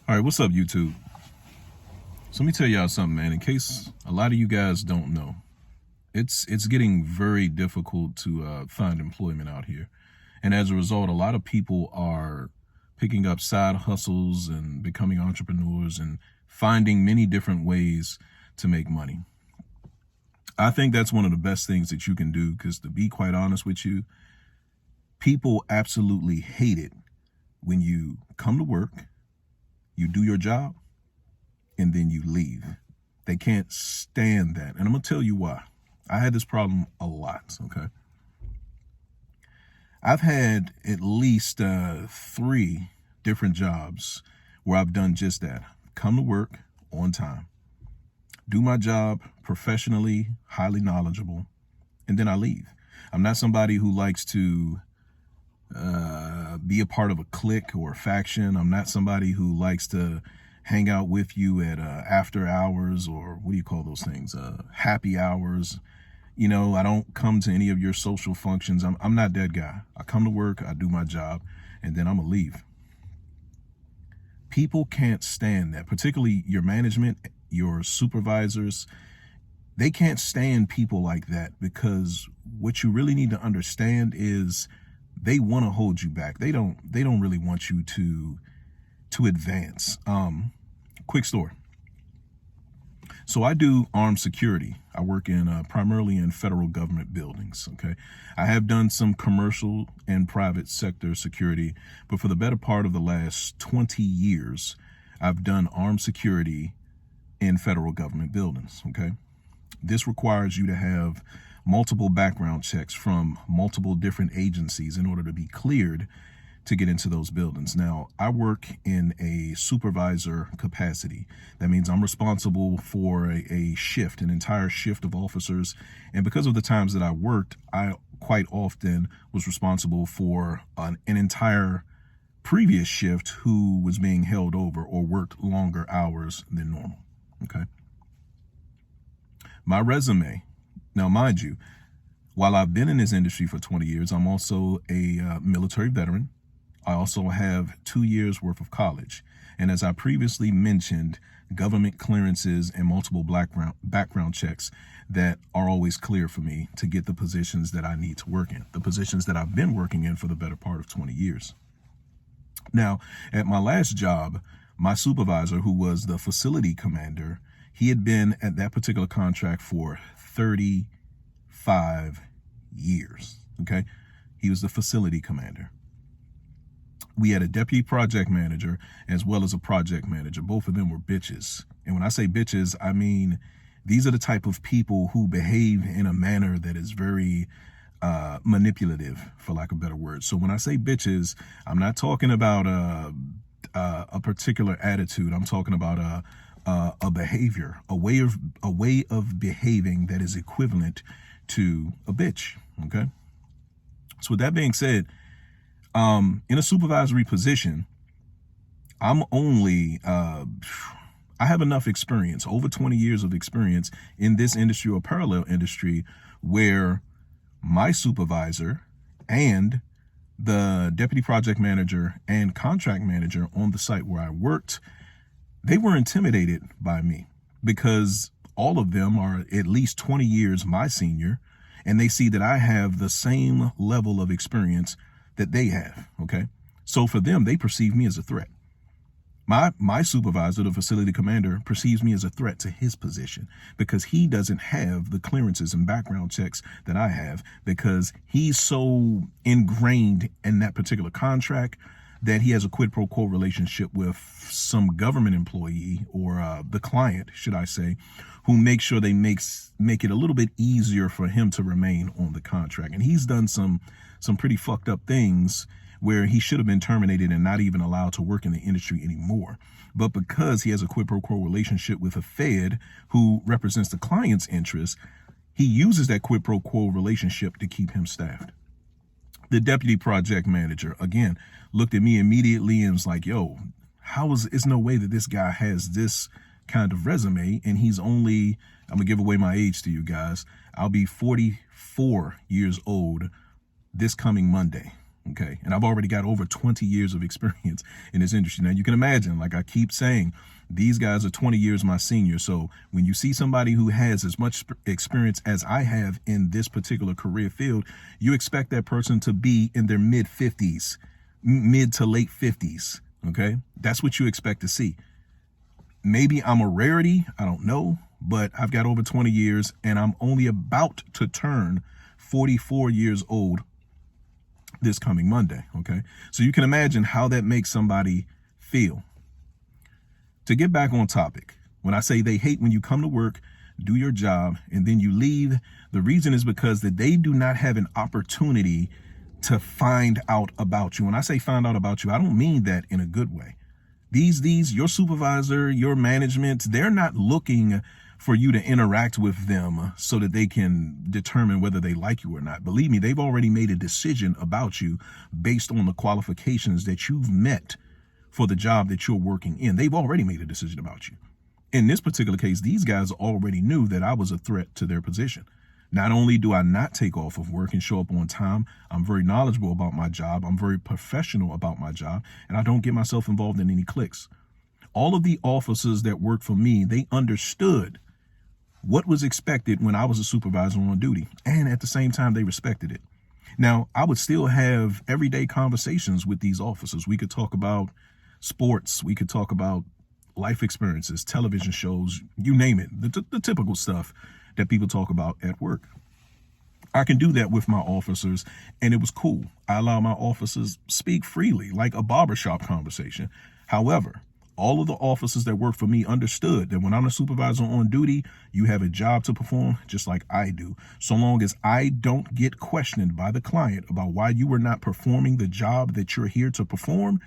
All right, what's up, YouTube? So let me tell y'all something, man. In case a lot of you guys don't know, it's getting very difficult to find employment out here, and as a result, a lot of people are picking up side hustles and becoming entrepreneurs and finding many different ways to make money. I think that's one of the best things that you can do because, to be quite honest with you, people absolutely hate it when you come to work, you do your job, and then you leave. They can't stand that. And I'm going to tell you why. I had this problem a lot, okay? I've had at least 3 different jobs where I've done just that. Come to work on time, do my job professionally, highly knowledgeable, and then I leave. I'm not somebody who likes to be a part of a clique or a faction. I'm not somebody who likes to hang out with you at after hours, or what do you call those things? Happy hours. You know, I don't come to any of your social functions. I'm not that guy. I come to work, I do my job, and then I'm gonna leave. People can't stand that, particularly your management, your supervisors. They can't stand people like that, because what you really need to understand is they want to hold you back. They don't really want you to advance. Quick story. So I do armed security. I work in primarily in federal government buildings. Okay, I have done some commercial and private sector security, but for the better part of the last 20 years, I've done armed security in federal government buildings. Okay, this requires you to have multiple background checks from multiple different agencies in order to be cleared to get into those buildings. Now, I work in a supervisor capacity. That means I'm responsible for a shift, an entire shift of officers. And because of the times that I worked, I quite often was responsible for an entire previous shift who was being held over or worked longer hours than normal. Okay. My resume, now mind you, while I've been in this industry for 20 years, I'm also a military veteran. I also have 2 years worth of college. And as I previously mentioned, government clearances and multiple background checks that are always clear for me to get the positions that I need to work in, the positions that I've been working in for the better part of 20 years. Now, at my last job, my supervisor, who was the facility commander, he had been at that particular contract for 35 years. Okay. He was the facility commander. We had a deputy project manager as well as a project manager. Both of them were bitches. And when I say bitches, I mean, these are the type of people who behave in a manner that is very manipulative, for lack of better words. So when I say bitches, I'm not talking about a particular attitude. I'm talking about a behavior, a way of behaving that is equivalent to a bitch. Okay. So with that being said, in a supervisory position, I have enough experience, over 20 years of experience in this industry or parallel industry, where my supervisor and the deputy project manager and contract manager on the site where I worked, they were intimidated by me because all of them are at least 20 years my senior, and they see that I have the same level of experience that they have. Okay. So for them, they perceive me as a threat. My supervisor, the facility commander, perceives me as a threat to his position because he doesn't have the clearances and background checks that I have, because he's so ingrained in that particular contract that he has a quid pro quo relationship with some government employee, or the client, should I say, who makes sure they make it a little bit easier for him to remain on the contract. And he's done some pretty fucked up things where he should have been terminated and not even allowed to work in the industry anymore. But because he has a quid pro quo relationship with a Fed who represents the client's interests, he uses that quid pro quo relationship to keep him staffed. The deputy project manager, again, looked at me immediately and was like, yo, it's no way that this guy has this kind of resume, and he's only, I'm gonna give away my age to you guys, I'll be 44 years old this coming Monday. Okay. And I've already got over 20 years of experience in this industry. Now you can imagine, like I keep saying, these guys are 20 years my senior. So when you see somebody who has as much experience as I have in this particular career field, you expect that person to be in their mid 50s, mid to late 50s. Okay. That's what you expect to see. Maybe I'm a rarity. I don't know, but I've got over 20 years and I'm only about to turn 44 years old this coming Monday. Okay. So you can imagine how that makes somebody feel. To get back on topic, when I say they hate when you come to work, do your job, and then you leave, the reason is because that they do not have an opportunity to find out about you. When I say find out about you, I don't mean that in a good way. Your supervisor, your management, they're not looking for you to interact with them so that they can determine whether they like you or not. Believe me, they've already made a decision about you based on the qualifications that you've met for the job that you're working in. They've already made a decision about you. In this particular case, these guys already knew that I was a threat to their position. Not only do I not take off of work and show up on time, I'm very knowledgeable about my job. I'm very professional about my job, and I don't get myself involved in any cliques. All of the officers that work for me, they understood what was expected when I was a supervisor on duty, and at the same time, they respected it. Now, I would still have everyday conversations with these officers. We could talk about sports. We could talk about life experiences, television shows, you name it, the typical stuff that people talk about at work. I can do that with my officers, and it was cool. I allow my officers speak freely, like a barbershop conversation. However, all of the officers that work for me understood that when I'm a supervisor on duty, you have a job to perform just like I do. So long as I don't get questioned by the client about why you were not performing the job that you're here to perform,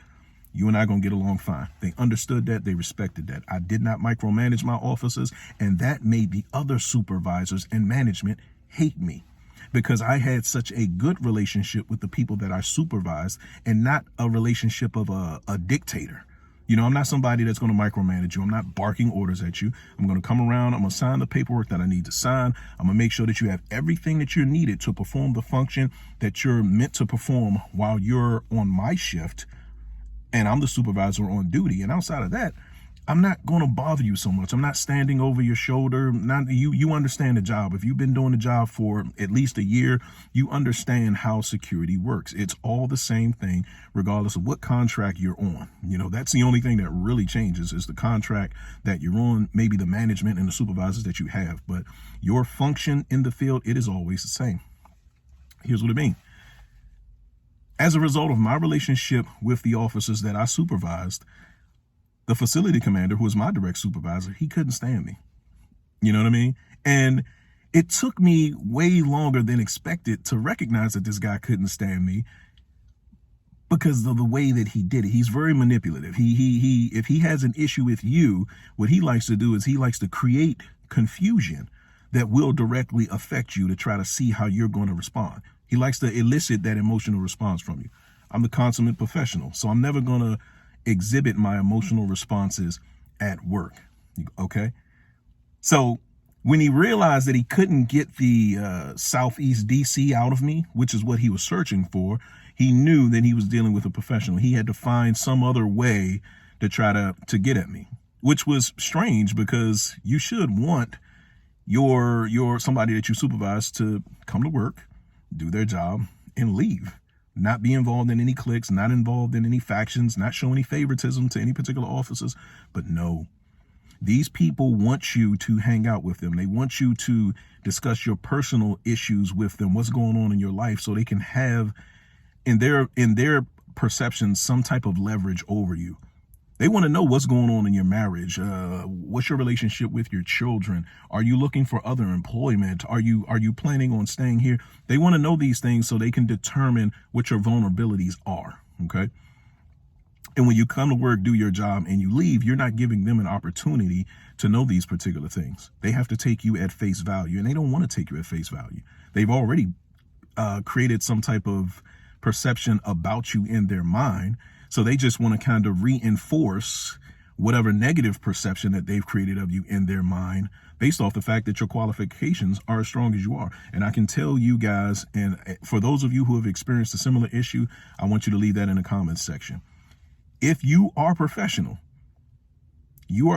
you and I are going to get along fine. They understood that. They respected that. I did not micromanage my officers, and that made the other supervisors and management hate me because I had such a good relationship with the people that I supervised and not a relationship of a dictator. You know, I'm not somebody that's going to micromanage you. I'm not barking orders at you. I'm going to come around. I'm going to sign the paperwork that I need to sign. I'm going to make sure that you have everything that you're needed to perform the function that you're meant to perform while you're on my shift. And I'm the supervisor on duty. And outside of that, I'm not going to bother you so much. I'm not standing over your shoulder. You understand the job. If you've been doing the job for at least a year, you understand how security works. It's all the same thing, regardless of what contract you're on. You know, that's the only thing that really changes is the contract that you're on, maybe the management and the supervisors that you have. But your function in the field, it is always the same. Here's what I mean. As a result of my relationship with the officers that I supervised, the facility commander, who was my direct supervisor, he couldn't stand me. You know what I mean? And it took me way longer than expected to recognize that this guy couldn't stand me because of the way that he did it. He's very manipulative. If he has an issue with you, what he likes to do is he likes to create confusion that will directly affect you to try to see how you're going to respond. He likes to elicit that emotional response from you. I'm the consummate professional, so I'm never going to exhibit my emotional responses at work. Okay? So when he realized that he couldn't get the Southeast DC out of me, which is what he was searching for, he knew that he was dealing with a professional. He had to find some other way to try to get at me, which was strange because you should want your somebody that you supervise to come to work, do their job, and leave. Not be involved in any cliques, not involved in any factions, not show any favoritism to any particular officers. But no, these people want you to hang out with them. They want you to discuss your personal issues with them, what's going on in your life, so they can have in their perception some type of leverage over you. They want to know what's going on in your marriage. What's your relationship with your children? Are you looking for other employment? Are you planning on staying here? They want to know these things so they can determine what your vulnerabilities are. Okay. And when you come to work, do your job, and you leave, you're not giving them an opportunity to know these particular things. They have to take you at face value, and they don't want to take you at face value. They've already created some type of perception about you in their mind. So they just want to kind of reinforce whatever negative perception that they've created of you in their mind based off the fact that your qualifications are as strong as you are. And I can tell you guys, and for those of you who have experienced a similar issue, I want you to leave that in the comments section. If you are professional, you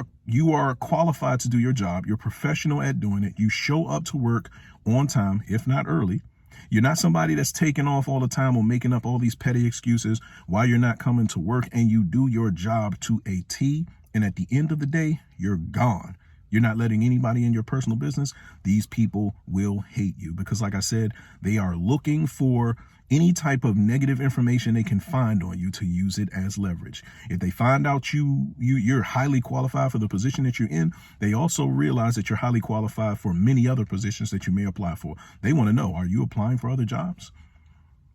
are qualified to do your job, you're professional at doing it, you show up to work on time, if not early. You're not somebody that's taking off all the time or making up all these petty excuses why you're not coming to work, and you do your job to a T, and at the end of the day, you're gone. You're not letting anybody in your personal business. These people will hate you because, like I said, they are looking for any type of negative information they can find on you to use it as leverage. If they find out you're highly qualified for the position that you're in, they also realize that you're highly qualified for many other positions that you may apply for. They want to know, are you applying for other jobs?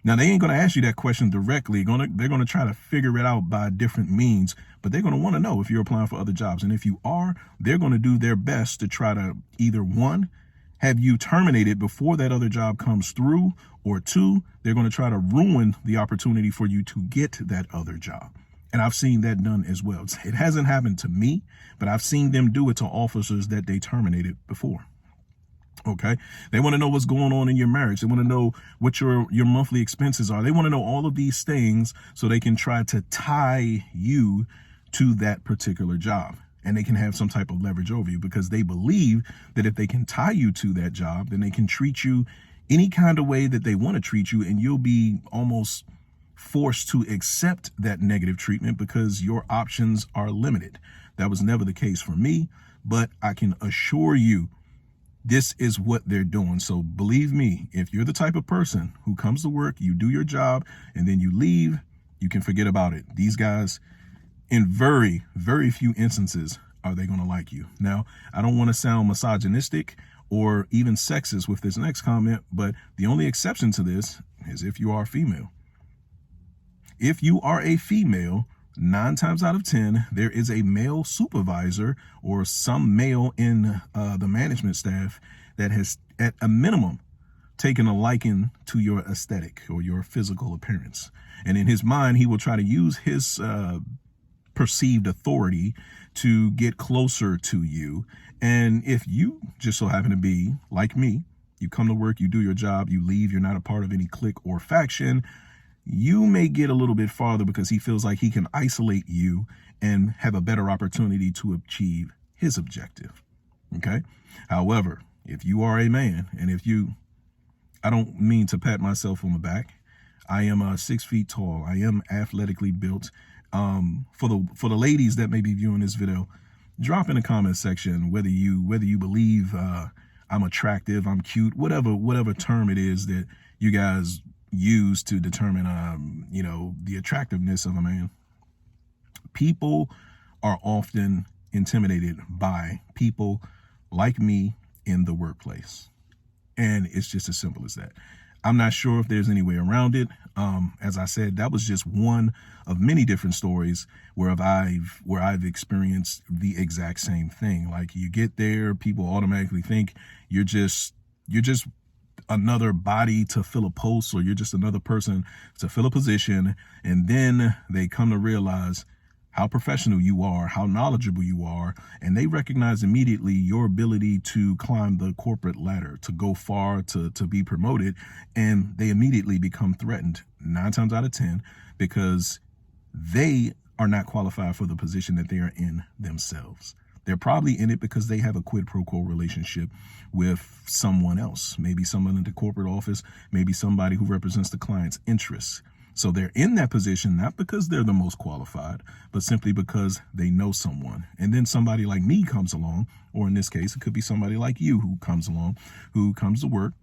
Now, they ain't going to ask you that question directly. They're going to try to figure it out by different means, but they're going to want to know if you're applying for other jobs. And if you are, they're going to do their best to try to either, one, have you terminated before that other job comes through, or two, they're going to try to ruin the opportunity for you to get that other job. And I've seen that done as well. It hasn't happened to me, but I've seen them do it to officers that they terminated before. Okay. They want to know what's going on in your marriage. They want to know what your monthly expenses are. They want to know all of these things so they can try to tie you to that particular job. And they can have some type of leverage over you because they believe that if they can tie you to that job, then they can treat you any kind of way that they want to treat you. And you'll be almost forced to accept that negative treatment because your options are limited. That was never the case for me, but I can assure you, this is what they're doing. So believe me, if you're the type of person who comes to work, you do your job, and then you leave, you can forget about it. These guys, in very, very few instances, are they going to like you. Now, I don't want to sound misogynistic or even sexist with this next comment, but the only exception to this is if you are female. If you are a female, 9 times out of 10, there is a male supervisor or some male in the management staff that has, at a minimum, taken a liking to your aesthetic or your physical appearance. And in his mind, he will try to use his perceived authority to get closer to you. And if you just so happen to be like me, you come to work, you do your job, you leave, you're not a part of any clique or faction, you may get a little bit farther because he feels like he can isolate you and have a better opportunity to achieve his objective. Okay. However, if you are a man, and I don't mean to pat myself on the back. I am 6 feet tall. I am athletically built. For the ladies that may be viewing this video, drop in the comment section whether you believe I'm attractive, I'm cute, whatever term it is that you guys use to determine the attractiveness of a man. People are often intimidated by people like me in the workplace, and it's just as simple as that. I'm not sure if there's any way around it. As I said, that was just one of many different stories where I've experienced the exact same thing. Like, you get there, people automatically think you're just another body to fill a post, or you're just another person to fill a position, and then they come to realize how professional you are, how knowledgeable you are, and they recognize immediately your ability to climb the corporate ladder, to go far, to be promoted, and they immediately become threatened 9 times out of 10 because they are not qualified for the position that they are in themselves. They're probably in it because they have a quid pro quo relationship with someone else, maybe someone in the corporate office, maybe somebody who represents the client's interests. So they're in that position not because they're the most qualified, but simply because they know someone. And then somebody like me comes along, or in this case, it could be somebody like you who comes along, who comes to work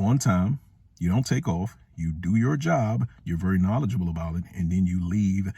on time. You don't take off. You do your job. You're very knowledgeable about it. And then you leave.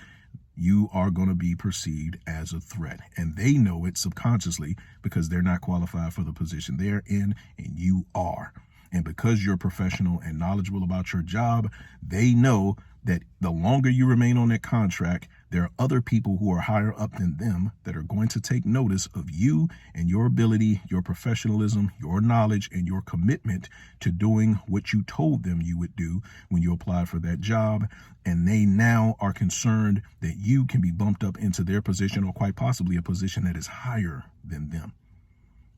You are going to be perceived as a threat. And they know it subconsciously because they're not qualified for the position they're in, and you are. And because you're professional and knowledgeable about your job, they know that the longer you remain on that contract, there are other people who are higher up than them that are going to take notice of you and your ability, your professionalism, your knowledge, and your commitment to doing what you told them you would do when you applied for that job. And they now are concerned that you can be bumped up into their position, or quite possibly a position that is higher than them.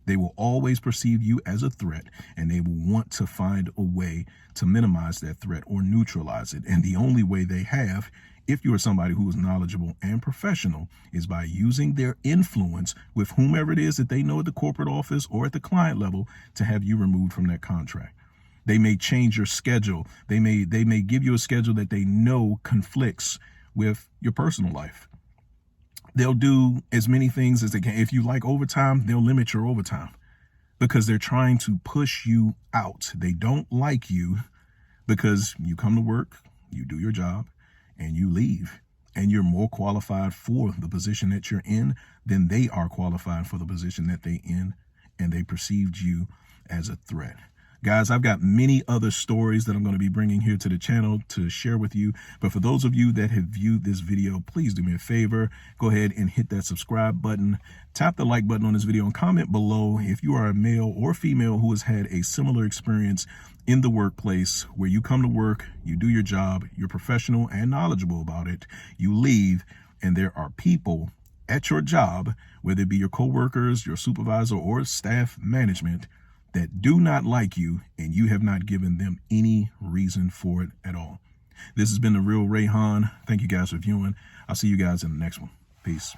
They will always perceive you as a threat, and they will want to find a way to minimize that threat or neutralize it. And the only way they have, if you are somebody who is knowledgeable and professional, is by using their influence with whomever it is that they know at the corporate office or at the client level to have you removed from that contract. They may change your schedule. They may give you a schedule that they know conflicts with your personal life. They'll do as many things as they can. If you like overtime, they'll limit your overtime because they're trying to push you out. They don't like you because you come to work, you do your job, and you leave. And you're more qualified for the position that you're in than they are qualified for the position that they're in, and they perceived you as a threat. Guys, I've got many other stories that I'm going to be bringing here to the channel to share with you. But for those of you that have viewed this video, please do me a favor. Go ahead and hit that subscribe button. Tap the like button on this video and comment below if you are a male or female who has had a similar experience in the workplace where you come to work, you do your job, you're professional and knowledgeable about it, you leave, and there are people at your job, whether it be your coworkers, your supervisor, or staff management, that do not like you, and you have not given them any reason for it at all. This has been The Real Rayhan. Thank you guys for viewing. I'll see you guys in the next one. Peace.